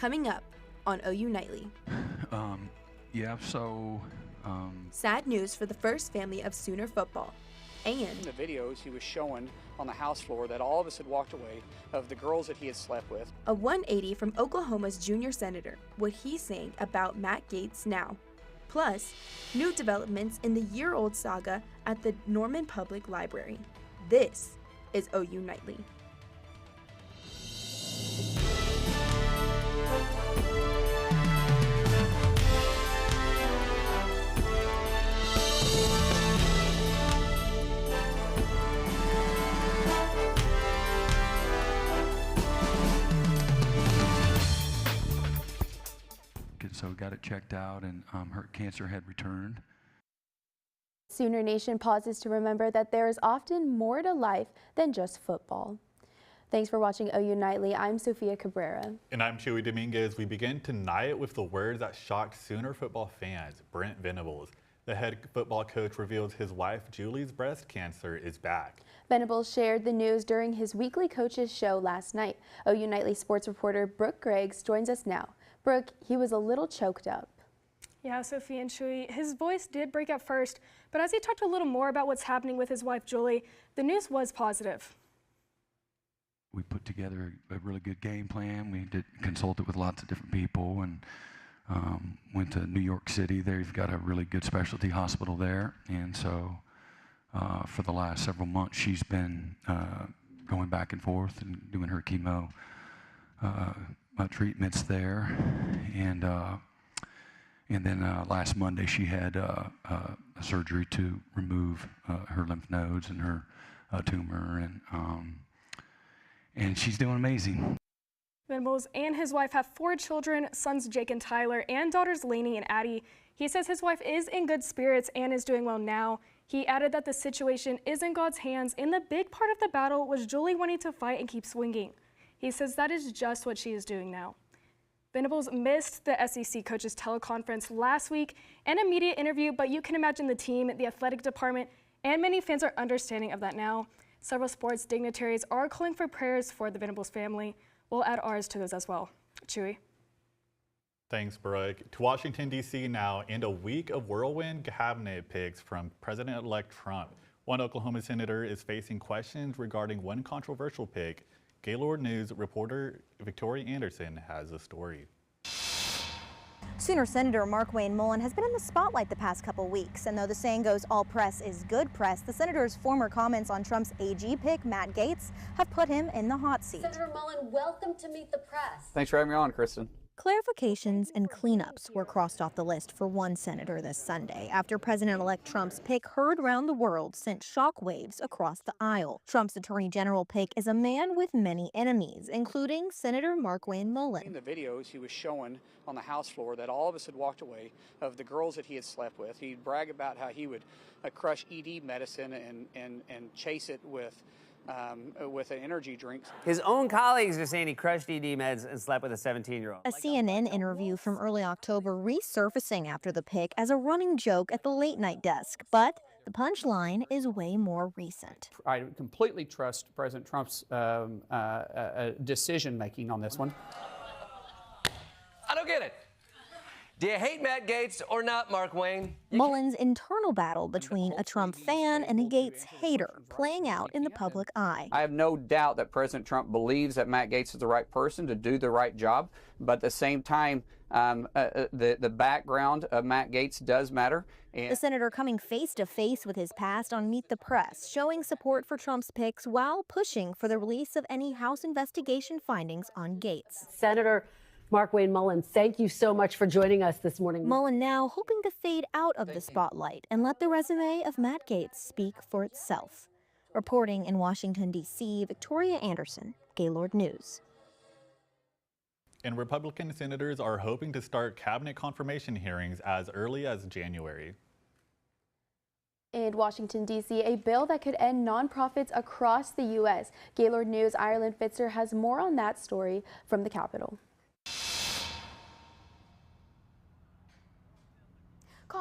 coming up on OU Nightly. Sad news for the first family of Sooner football. And in the videos he was showing on the house floor that all of us had walked away of the girls that he had slept with. A 180 from Oklahoma's junior senator, what he's saying about Matt Gaetz now. Plus, new developments in the year-old saga at the Norman Public Library. This is OU Nightly. So got it checked out, and her cancer had returned. Sooner Nation pauses to remember that there is often more to life than just football. Thanks for watching OU Nightly. I'm Sofia Cabrera. And I'm Chewy Dominguez. We begin tonight with the words that shocked Sooner football fans. Brent Venables, the head football coach, reveals his wife Julie's breast cancer is back. Venables shared the news during his weekly coaches show last night. OU Nightly sports reporter Brooke Greggs joins us now. Brooke, he was a little choked up. Yeah, Sophie and Chewy, his voice did break up first, but as he talked a little more about what's happening with his wife, Julie, the news was positive. We put together a really good game plan. We consulted with lots of different people and went to New York City. They've got a really good specialty hospital there. And so for the last several months, she's been going back and forth and doing her chemo treatments there, and then last Monday she had a surgery to remove her lymph nodes and her tumor, and she's doing amazing. Venables and his wife have 4 children, sons Jake and Tyler, and daughters Lainey and Addie. He says his wife is in good spirits and is doing well now. He added that the situation is in God's hands, and the big part of the battle was Julie wanting to fight and keep swinging. He says that is just what she is doing now. Venables missed the SEC coaches teleconference last week and a media interview, but you can imagine the team, the athletic department, and many fans are understanding of that now. Several sports dignitaries are calling for prayers for the Venables family. We'll add ours to those as well. Chewy. Thanks, Brooke. To Washington, D.C. now, and a week of whirlwind cabinet picks from President-elect Trump. One Oklahoma senator is facing questions regarding one controversial pick. Gaylord News reporter Victoria Anderson has a story. Sooner Senator Markwayne Mullin has been in the spotlight the past couple weeks, and though the saying goes all press is good press, the senator's former comments on Trump's AG pick, Matt Gaetz, have put him in the hot seat. Senator Mullin, welcome to Meet the Press. Thanks for having me on, Kristen. Clarifications and cleanups were crossed off the list for one senator this Sunday after President-elect Trump's pick heard around the world sent shockwaves across the aisle. Trump's Attorney General pick is a man with many enemies, including Senator Markwayne Mullin. In the videos he was showing on the house floor that all of us had walked away of the girls that he had slept with. He'd brag about how he would crush ED medicine and chase it with an energy drink. His own colleagues are saying he crushed ED meds and slept with a 17-year-old. A CNN interview from early October resurfacing after the pick as a running joke at the late-night desk. But the punchline is way more recent. I completely trust President Trump's decision-making on this one. I don't get it. Do you hate Matt Gaetz or not, Markwayne? Mullin's internal battle between a Trump fan and a Gaetz hater playing out in the public eye. I have no doubt that President Trump believes that Matt Gaetz is the right person to do the right job, but at the same time, the background of Matt Gaetz does matter. The senator coming face-to-face with his past on Meet the Press, showing support for Trump's picks while pushing for the release of any House investigation findings on Gaetz. Senator Markwayne Mullin, thank you so much for joining us this morning. Mullin now hoping to fade out of the spotlight and let the resume of Matt Gaetz speak for itself. Reporting in Washington, D.C., Victoria Anderson, Gaylord News. And Republican senators are hoping to start cabinet confirmation hearings as early as January. In Washington, D.C., a bill that could end nonprofits across the U.S. Gaylord News' Ireland Fitzer has more on that story from the Capitol.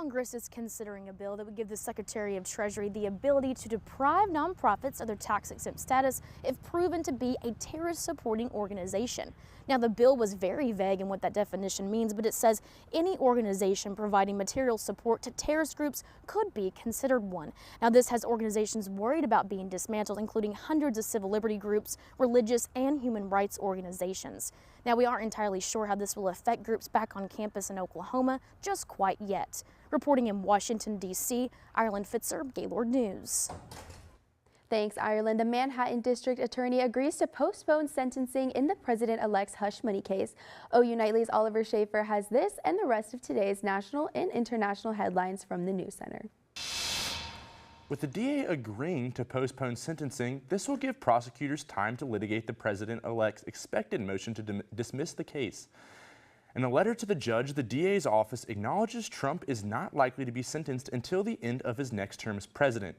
Congress is considering a bill that would give the Secretary of Treasury the ability to deprive nonprofits of their tax-exempt status if proven to be a terrorist-supporting organization. Now, the bill was very vague in what that definition means, but it says any organization providing material support to terrorist groups could be considered one. Now, this has organizations worried about being dismantled, including hundreds of civil liberty groups, religious and human rights organizations. Now, we aren't entirely sure how this will affect groups back on campus in Oklahoma just quite yet. Reporting in Washington, D.C., Ireland Fitzer, Gaylord News. Thanks, Ireland. The Manhattan District Attorney agrees to postpone sentencing in the president-elect's hush money case. OU Nightly's Oliver Schaefer has this and the rest of today's national and international headlines from the News Center. With the DA agreeing to postpone sentencing, this will give prosecutors time to litigate the president-elect's expected motion to dismiss the case. In a letter to the judge, the DA's office acknowledges Trump is not likely to be sentenced until the end of his next term as president.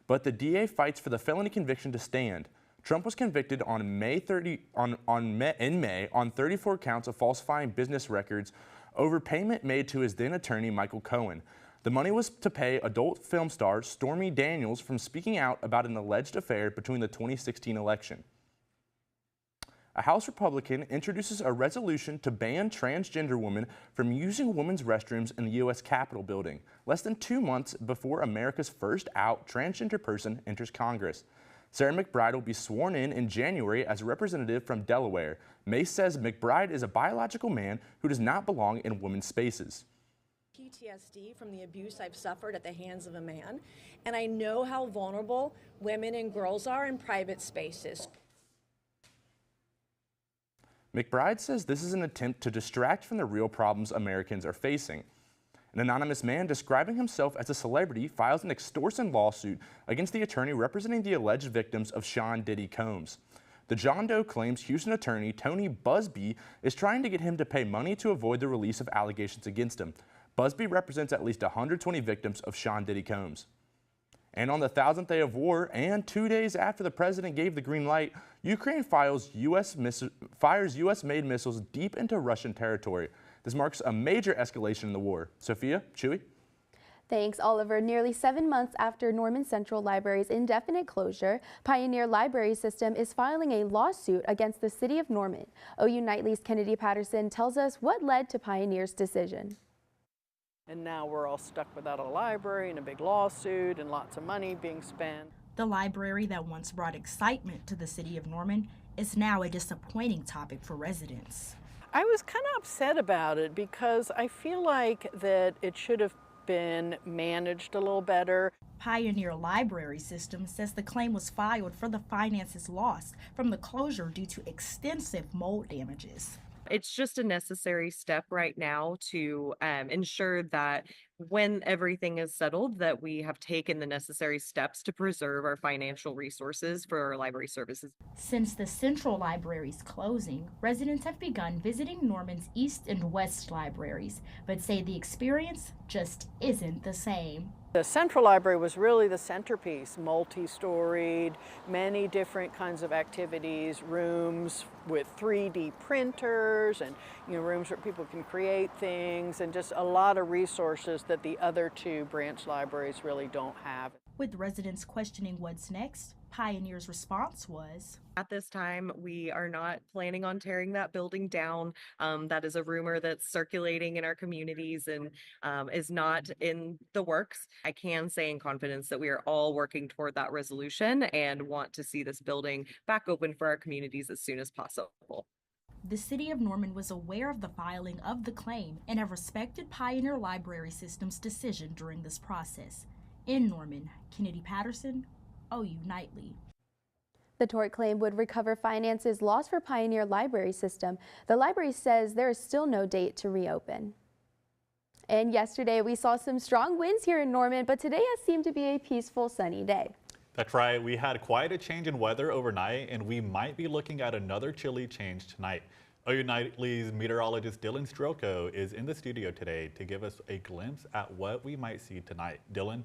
But the DA fights for the felony conviction to stand. Trump was convicted in May on 34 counts of falsifying business records over payment made to his then attorney Michael Cohen. The money was to pay adult film star Stormy Daniels from speaking out about an alleged affair between the 2016 election. A House Republican introduces a resolution to ban transgender women from using women's restrooms in the U.S. Capitol building, less than 2 months before America's first out transgender person enters Congress. Sarah McBride will be sworn in January as a representative from Delaware. Mace says McBride is a biological man who does not belong in women's spaces. PTSD from the abuse I've suffered at the hands of a man, and I know how vulnerable women and girls are in private spaces. McBride says this is an attempt to distract from the real problems Americans are facing. An anonymous man describing himself as a celebrity files an extortion lawsuit against the attorney representing the alleged victims of Sean Diddy Combs. The John Doe claims Houston attorney Tony Busby is trying to get him to pay money to avoid the release of allegations against him. Busby represents at least 120 victims of Sean Diddy Combs. And on the 1,000th day of war, and 2 days after the president gave the green light, Ukraine fires U.S.-made missiles deep into Russian territory. This marks a major escalation in the war. Sophia, Chewy? Thanks, Oliver. Nearly 7 months after Norman Central Library's indefinite closure, Pioneer Library System is filing a lawsuit against the city of Norman. OU Nightly's Kennedy Patterson tells us what led to Pioneer's decision. And now we're all stuck without a library and a big lawsuit and lots of money being spent. The library that once brought excitement to the city of Norman is now a disappointing topic for residents. I was kind of upset about it because I feel like that it should have been managed a little better. Pioneer Library System says the claim was filed for the finances lost from the closure due to extensive mold damages. It's just a necessary step right now to ensure that when everything is settled, that we have taken the necessary steps to preserve our financial resources for our library services. Since the Central Library's closing, residents have begun visiting Norman's East and West libraries, but say the experience just isn't the same. The Central Library was really the centerpiece, multi-storied, many different kinds of activities, rooms with 3D printers and rooms where people can create things, and just a lot of resources that the other two branch libraries really don't have. With residents questioning what's next, Pioneer's response was, at this time, we are not planning on tearing that building down. That is a rumor that's circulating in our communities and is not in the works. I can say in confidence that we are all working toward that resolution and want to see this building back open for our communities as soon as possible. The city of Norman was aware of the filing of the claim and have respected Pioneer Library System's decision during this process. In Norman, Kennedy Patterson, OU Nightly. The tort claim would recover finances lost for Pioneer Library System. The library says there is still no date to reopen. And yesterday we saw some strong winds here in Norman, but today has seemed to be a peaceful, sunny day. That's right. We had quite a change in weather overnight, and we might be looking at another chilly change tonight. OU Nightly's meteorologist Dylan Strelko is in the studio today to give us a glimpse at what we might see tonight. Dylan?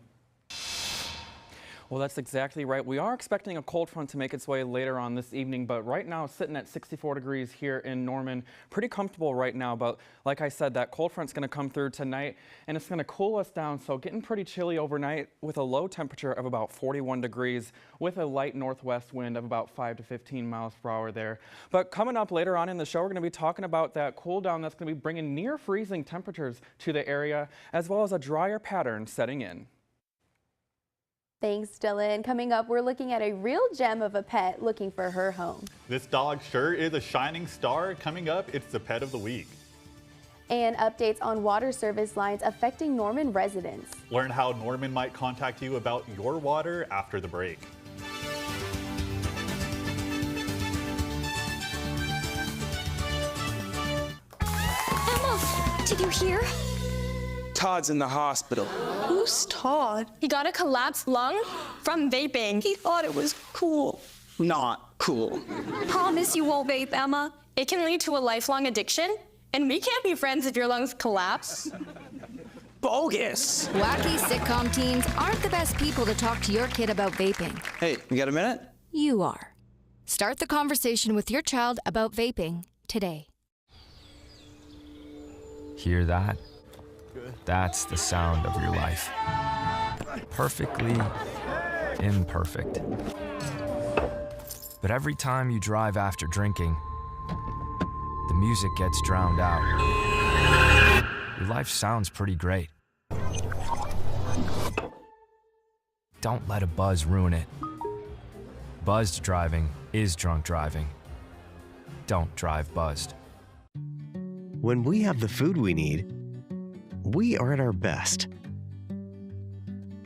Well, that's exactly right. We are expecting a cold front to make its way later on this evening, but right now it's sitting at 64 degrees here in Norman. Pretty comfortable right now, but like I said, that cold front's going to come through tonight and it's going to cool us down, so getting pretty chilly overnight with a low temperature of about 41 degrees with a light northwest wind of about 5 to 15 miles per hour there. But coming up later on in the show, we're going to be talking about that cool down that's going to be bringing near freezing temperatures to the area, as well as a drier pattern setting in. Thanks, Dylan. Coming up, we're looking at a real gem of a pet looking for her home. This dog sure is a shining star. Coming up, it's the pet of the week. And updates on water service lines affecting Norman residents. Learn how Norman might contact you about your water after the break. Emma, did you hear? Todd's in the hospital. Who's Todd? He got a collapsed lung from vaping. He thought it was cool. Not cool. Promise you won't vape, Emma. It can lead to a lifelong addiction, and we can't be friends if your lungs collapse. Bogus. Wacky sitcom teens aren't the best people to talk to your kid about vaping. Hey, you got a minute? You are. Start the conversation with your child about vaping today. Hear that? That's the sound of your life. Perfectly imperfect. But every time you drive after drinking, the music gets drowned out. Your life sounds pretty great. Don't let a buzz ruin it. Buzzed driving is drunk driving. Don't drive buzzed. When we have the food we need, we are at our best.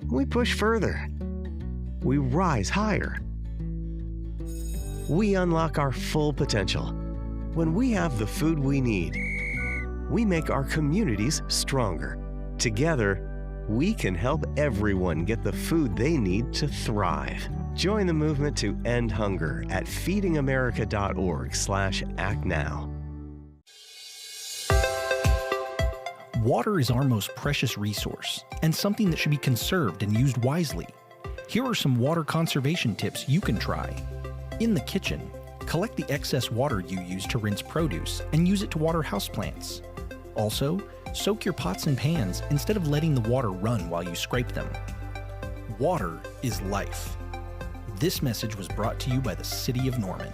We push further. We rise higher. We unlock our full potential. When we have the food we need, we make our communities stronger. Together, we can help everyone get the food they need to thrive. Join the movement to end hunger at feedingamerica.org/actnow. Water is our most precious resource and something that should be conserved and used wisely. Here are some water conservation tips you can try. In the kitchen, collect the excess water you use to rinse produce and use it to water houseplants. Also, soak your pots and pans instead of letting the water run while you scrape them. Water is life. This message was brought to you by the City of Norman.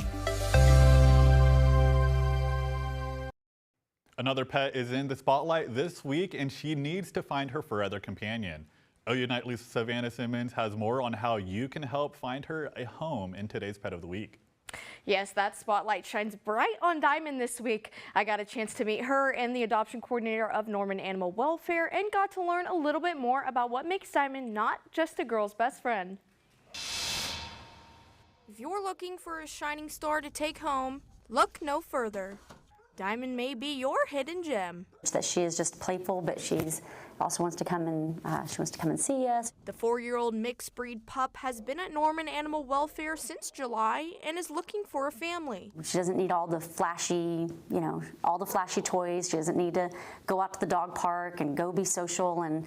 Another pet is in the spotlight this week, and she needs to find her forever companion. OU Nightly's Savannah Simmons has more on how you can help find her a home in today's Pet of the Week. Yes, that spotlight shines bright on Diamond this week. I got a chance to meet her and the adoption coordinator of Norman Animal Welfare and got to learn a little bit more about what makes Diamond not just a girl's best friend. If you're looking for a shining star to take home, look no further. Diamond may be your hidden gem. That she is just playful, but she's also wants to come and see us. The 4-year-old mixed breed pup has been at Norman Animal Welfare since July and is looking for a family. She doesn't need all the flashy, all the flashy toys. She doesn't need to go out to the dog park and go be social. And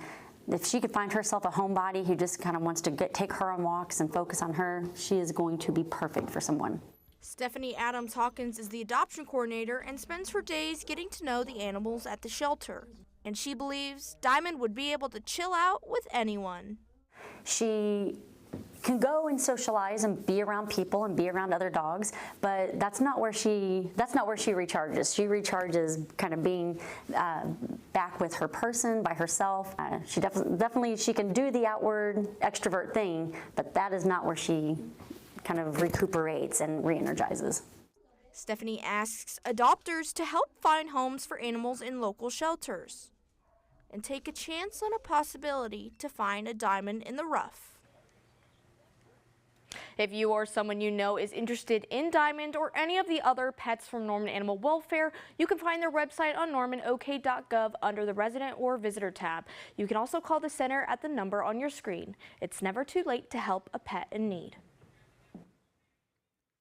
if she could find herself a homebody who just kind of wants to take her on walks and focus on her, she is going to be perfect for someone. Stephanie Adams Hawkins is the adoption coordinator and spends her days getting to know the animals at the shelter. And she believes Diamond would be able to chill out with anyone. She can go and socialize and be around people and be around other dogs, but that's not where she recharges. She recharges kind of being back with her person, by herself. She definitely she can do the outward extrovert thing, but that is not where she kind of recuperates and re-energizes. Stephanie asks adopters to help find homes for animals in local shelters and take a chance on a possibility to find a diamond in the rough. If you or someone you know is interested in Diamond or any of the other pets from Norman Animal Welfare, you can find their website on normanok.gov under the Resident or Visitor tab. You can also call the center at the number on your screen. It's never too late to help a pet in need.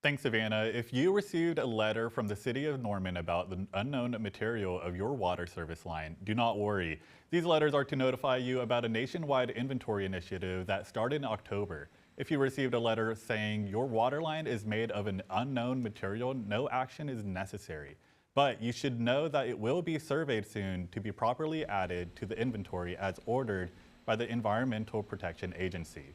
Thanks, Savannah. If you received a letter from the City of Norman about the unknown material of your water service line, do not worry. These letters are to notify you about a nationwide inventory initiative that started in October. If you received a letter saying your water line is made of an unknown material, no action is necessary. But you should know that it will be surveyed soon to be properly added to the inventory as ordered by the Environmental Protection Agency.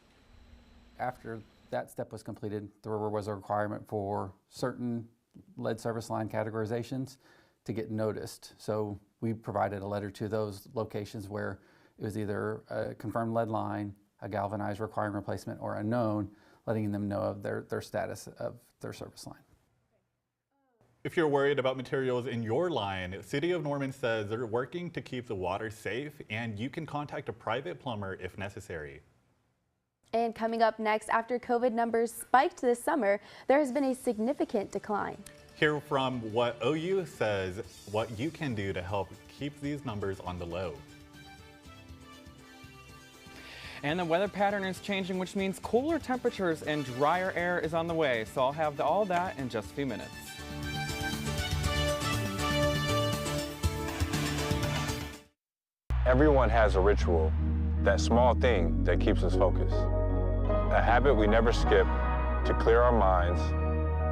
After that step was completed, there was a requirement for certain lead service line categorizations to get noticed. So we provided a letter to those locations where it was either a confirmed lead line, a galvanized requiring replacement, or unknown, letting them know of their status of their service line. If you're worried about materials in your line, City of Norman says they're working to keep the water safe, and you can contact a private plumber if necessary. And coming up next, after COVID numbers spiked this summer, there has been a significant decline. Hear from what OU says what you can do to help keep these numbers on the low. And the weather pattern is changing, which means cooler temperatures and drier air is on the way. So I'll have all that in just a few minutes. Everyone has a ritual, that small thing that keeps us focused. A habit we never skip to clear our minds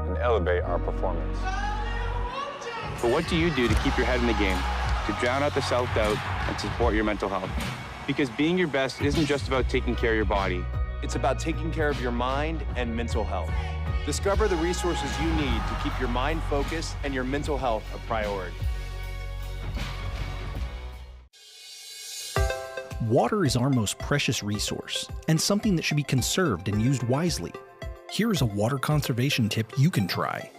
and elevate our performance. But what do you do to keep your head in the game, to drown out the self-doubt and support your mental health? Because being your best isn't just about taking care of your body. It's about taking care of your mind and mental health. Discover the resources you need to keep your mind focused and your mental health a priority. Water is our most precious resource and something that should be conserved and used wisely. Here is a water conservation tip you can try.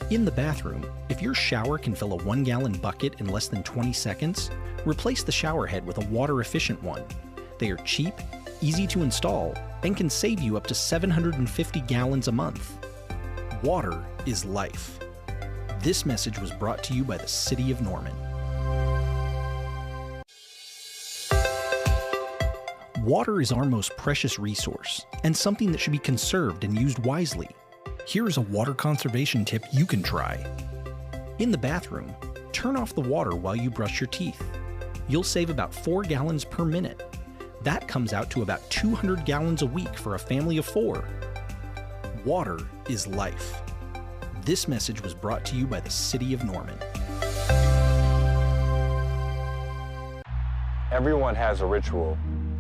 In the bathroom, if your shower can fill a 1-gallon bucket in less than 20 seconds, replace the shower head with a water-efficient one. They are cheap, easy to install, and can save you up to 750 gallons a month. Water is life. This message was brought to you by the City of Norman. Water is our most precious resource and something that should be conserved and used wisely. Here is a water conservation tip you can try. In the bathroom, turn off the water while you brush your teeth. You'll save about 4 gallons per minute. That comes out to about 200 gallons a week for a family of 4. Water is life. This message was brought to you by the City of Norman. Everyone has a ritual,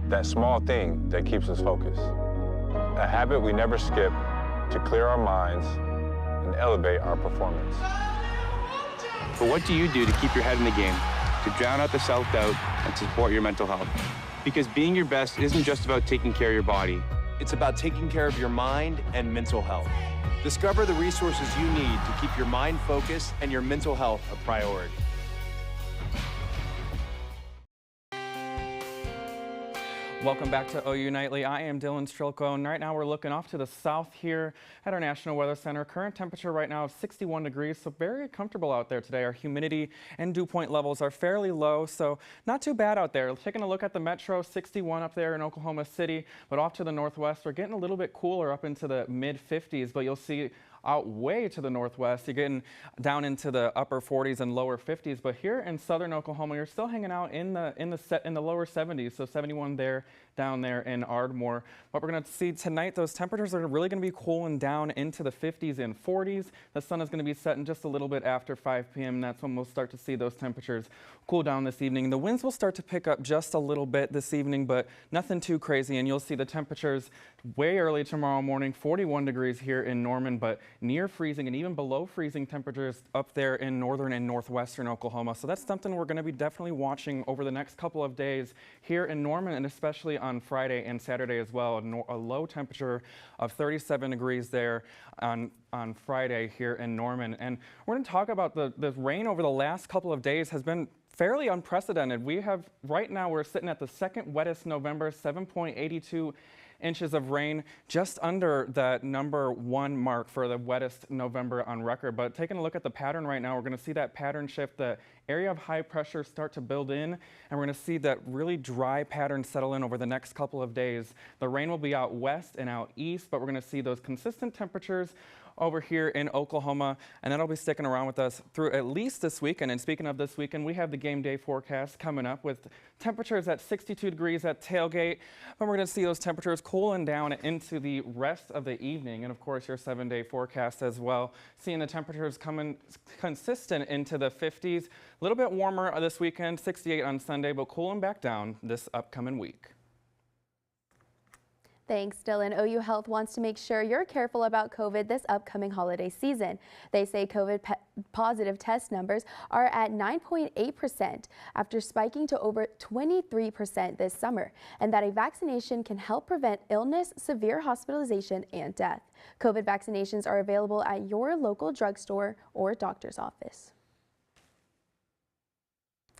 that small thing that keeps us focused. A habit we never skip to clear our minds and elevate our performance. But what do you do to keep your head in the game, to drown out the self-doubt and support your mental health? Because being your best isn't just about taking care of your body. It's about taking care of your mind and mental health. Discover the resources you need to keep your mind focused and your mental health a priority. Welcome back to OU Nightly. I am Dylan Strelko, and right now we're looking off to the south here at our National Weather Center. Current temperature right now of 61 degrees, so very comfortable out there today. Our humidity and dew point levels are fairly low, so not too bad out there. Taking a look at the metro, 61 up there in Oklahoma City, but off to the northwest, we're getting a little bit cooler up into the mid-50s, but you'll see out way to the northwest, you're getting down into the upper 40s and lower 50s. But here in southern Oklahoma, you're still hanging out in the lower 70s, so 71 there, down there in Ardmore. What we're going to see tonight, those temperatures are really going to be cooling down into the 50s and 40s. The sun is going to be setting just a little bit after 5 p.m. That's when we'll start to see those temperatures cool down this evening. The winds will start to pick up just a little bit this evening, but nothing too crazy. And you'll see the temperatures way early tomorrow morning, 41 degrees here in Norman, but near freezing and even below freezing temperatures up there in northern and northwestern Oklahoma. So that's something we're going to be definitely watching over the next couple of days here in Norman, and especially on Friday and Saturday as well. A low temperature of 37 degrees there on Friday here in Norman. And we're going to talk about the rain over the last couple of days has been fairly unprecedented. Right now we're sitting at the second wettest November, 7.82 inches of rain, just under that number 1 mark for the wettest November on record. But taking a look at the pattern right now, we're going to see that pattern shift. The area of high pressure start to build in, and we're going to see that really dry pattern settle in over the next couple of days. The rain will be out west and out east, but we're going to see those consistent temperatures over here in Oklahoma, and that'll be sticking around with us through at least this weekend. And speaking of this weekend, we have the game day forecast coming up with temperatures at 62 degrees at tailgate, but we're going to see those temperatures cooling down into the rest of the evening, and of course your 7-day forecast as well, seeing the temperatures coming consistent into the 50s. A little bit warmer this weekend, 68 on Sunday, but cooling back down this upcoming week. Thanks, Dylan. OU Health wants to make sure you're careful about COVID this upcoming holiday season. They say COVID positive test numbers are at 9.8% after spiking to over 23% this summer, and that a vaccination can help prevent illness, severe hospitalization, and death. COVID vaccinations are available at your local drugstore or doctor's office.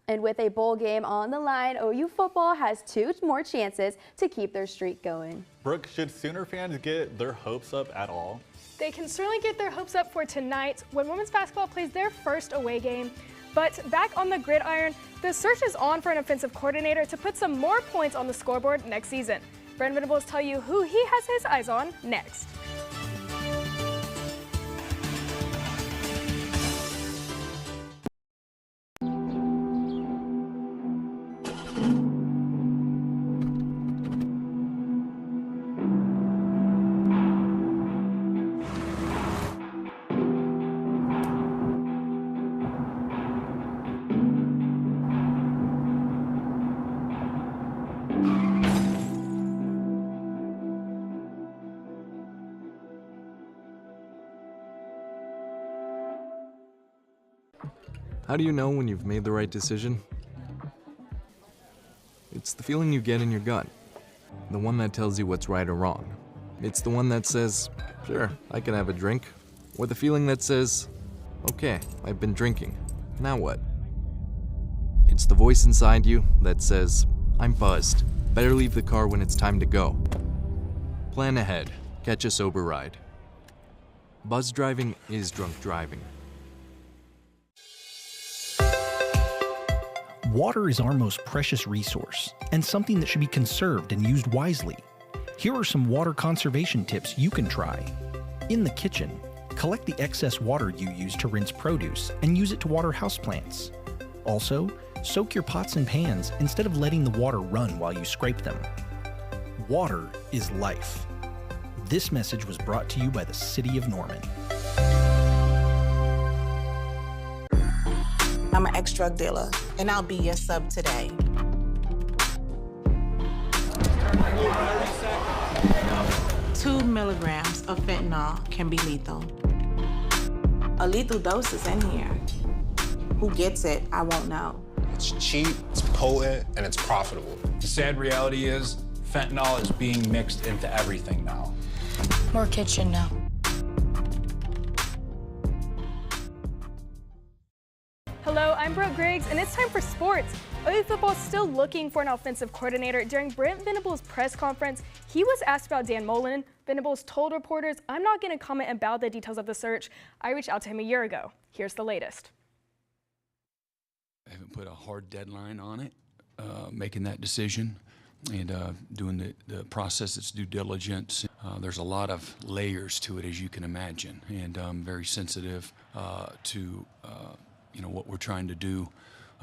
And with a bowl game on the line, OU football has 2 more chances to keep their streak going. Brooke, should Sooner fans get their hopes up at all? They can certainly get their hopes up for tonight when women's basketball plays their first away game. But back on the gridiron, the search is on for an offensive coordinator to put some more points on the scoreboard next season. Brent Venables will tell you who he has his eyes on next. How do you know when you've made the right decision? It's the feeling you get in your gut, the one that tells you what's right or wrong. It's the one that says, sure, I can have a drink, or the feeling that says, okay, I've been drinking, now what? It's the voice inside you that says, I'm buzzed, better leave the car when it's time to go. Plan ahead, catch a sober ride. Buzz driving is drunk driving. Water is our most precious resource and something that should be conserved and used wisely. Here are some water conservation tips you can try. In the kitchen, collect the excess water you use to rinse produce and use it to water houseplants. Also, soak your pots and pans instead of letting the water run while you scrape them. Water is life. This message was brought to you by the City of Norman. I'm an ex-drug dealer, and I'll be your sub today. 2 milligrams of fentanyl can be lethal. A lethal dose is in here. Who gets it, I won't know. It's cheap, it's potent, and it's profitable. The sad reality is fentanyl is being mixed into everything now. More kitchen now. Hello, I'm Brooke Griggs, and it's time for sports. OU football is still looking for an offensive coordinator. During Brent Venables' press conference, he was asked about Dan Mullen. Venables told reporters, I'm not going to comment about the details of the search. I reached out to him a year ago. Here's the latest. I haven't put a hard deadline on it, making that decision and doing the process, its due diligence. There's a lot of layers to it, as you can imagine, and I'm very sensitive to what we're trying to do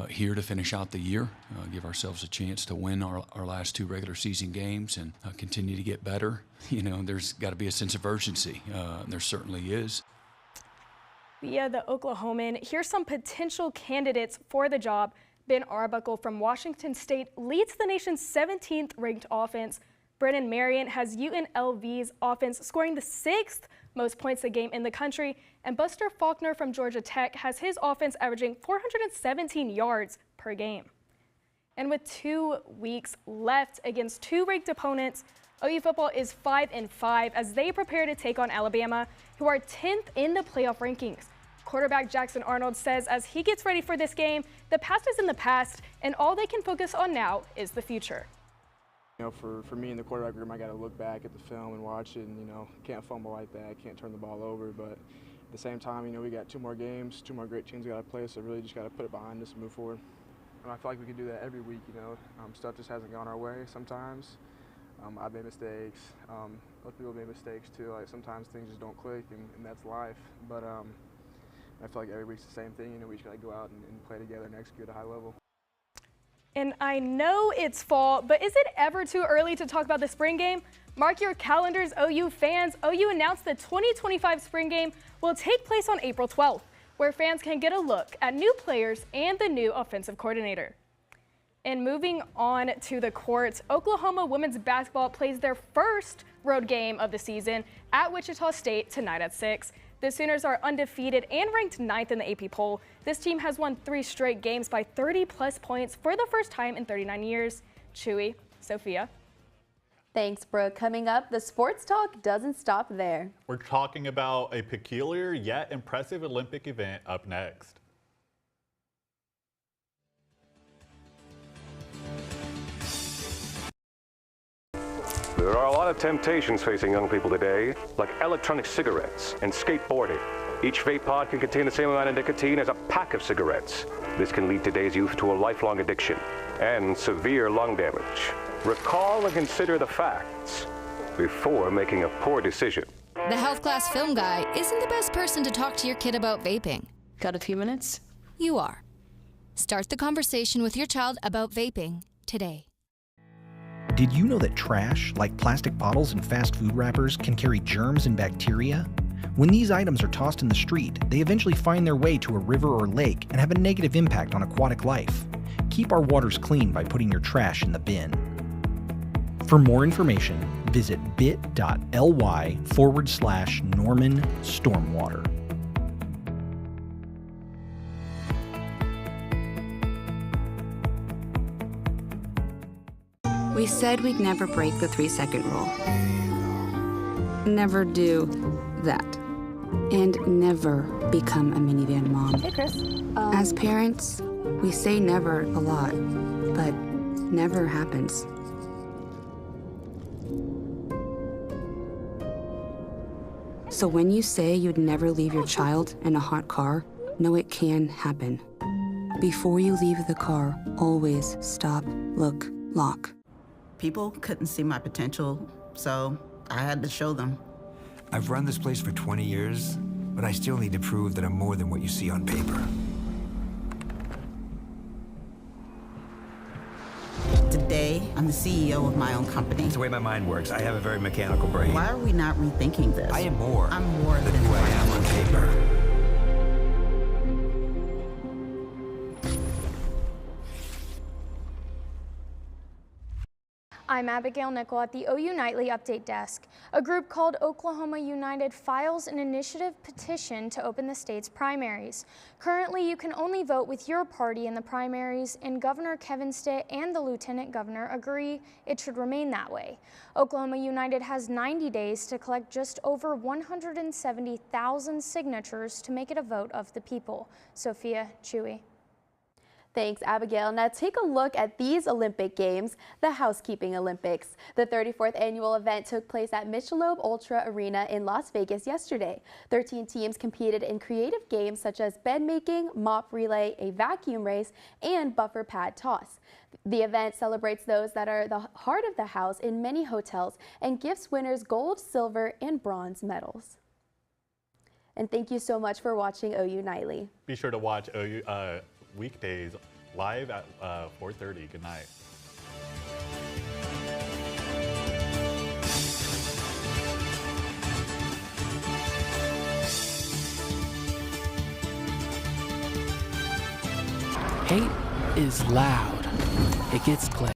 here to finish out the year, give ourselves a chance to win our last 2 regular season games and continue to get better. There's got to be a sense of urgency. There certainly is. Via the Oklahoman, here's some potential candidates for the job. Ben Arbuckle from Washington State leads the nation's 17th ranked offense. Brennan Marion has UNLV's offense scoring the 6th most points a game in the country, and Buster Faulkner from Georgia Tech has his offense averaging 417 yards per game. And with 2 weeks left against 2 ranked opponents, OU football is 5-5 as they prepare to take on Alabama, who are 10th in the playoff rankings. Quarterback Jackson Arnold says as he gets ready for this game, the past is in the past, and all they can focus on now is the future. For me in the quarterback room, I got to look back at the film and watch it, and, can't fumble like that, can't turn the ball over. But the same time, we got 2 more games, 2 more great teams we got to play, so really just got to put it behind us and move forward. And I feel like we can do that every week, stuff just hasn't gone our way sometimes. I've made mistakes. Other people made mistakes too. Like sometimes things just don't click, and that's life. But I feel like every week's the same thing. We just got to go out and play together and execute at a high level. And I know it's fall, but is it ever too early to talk about the spring game? Mark your calendars, OU fans. OU announced the 2025 spring game will take place on April 12th, where fans can get a look at new players and the new offensive coordinator. And moving on to the courts, Oklahoma women's basketball plays their first road game of the season at Wichita State tonight at 6. The Sooners are undefeated and ranked 9th in the AP poll. This team has won 3 straight games by 30-plus points for the first time in 39 years. Chewy, Sophia. Thanks, Brooke. Coming up, the sports talk doesn't stop there. We're talking about a peculiar yet impressive Olympic event up next. There are a lot of temptations facing young people today, like electronic cigarettes and skateboarding. Each vape pod can contain the same amount of nicotine as a pack of cigarettes. This can lead today's youth to a lifelong addiction and severe lung damage. Recall and consider the facts before making a poor decision. The health class film guy isn't the best person to talk to your kid about vaping. Got a few minutes? You are. Start the conversation with your child about vaping today. Did you know that trash, like plastic bottles and fast food wrappers, can carry germs and bacteria? When these items are tossed in the street, they eventually find their way to a river or lake and have a negative impact on aquatic life. Keep our waters clean by putting your trash in the bin. For more information, visit bit.ly/Norman Stormwater. We said we'd never break the 3-second rule. Never do that. And never become a minivan mom. Hey, Chris. As parents, we say never a lot, but never happens. So when you say you'd never leave your child in a hot car, know it can happen. Before you leave the car, always stop, look, lock. People couldn't see my potential, so I had to show them. I've run this place for 20 years, but I still need to prove that I'm more than what you see on paper. Today, I'm the CEO of my own company. It's the way my mind works. I have a very mechanical brain. Why are we not rethinking this? I am more. I'm more than who I am on paper. I'm Abigail Nickel at the OU Nightly Update Desk. A group called Oklahoma United files an initiative petition to open the state's primaries. Currently, you can only vote with your party in the primaries, and Governor Kevin Stitt and the Lieutenant Governor agree it should remain that way. Oklahoma United has 90 days to collect just over 170,000 signatures to make it a vote of the people. Sophia, Chewy. Thanks, Abigail. Now take a look at these Olympic Games, the Housekeeping Olympics. The 34th annual event took place at Michelob Ultra Arena in Las Vegas yesterday. 13 teams competed in creative games such as bed making, mop relay, a vacuum race, and buffer pad toss. The event celebrates those that are the heart of the house in many hotels and gives winners gold, silver, and bronze medals. And thank you so much for watching OU Nightly. Be sure to watch OU weekdays live at 4:30. Good night. Hate is loud. It gets clicks.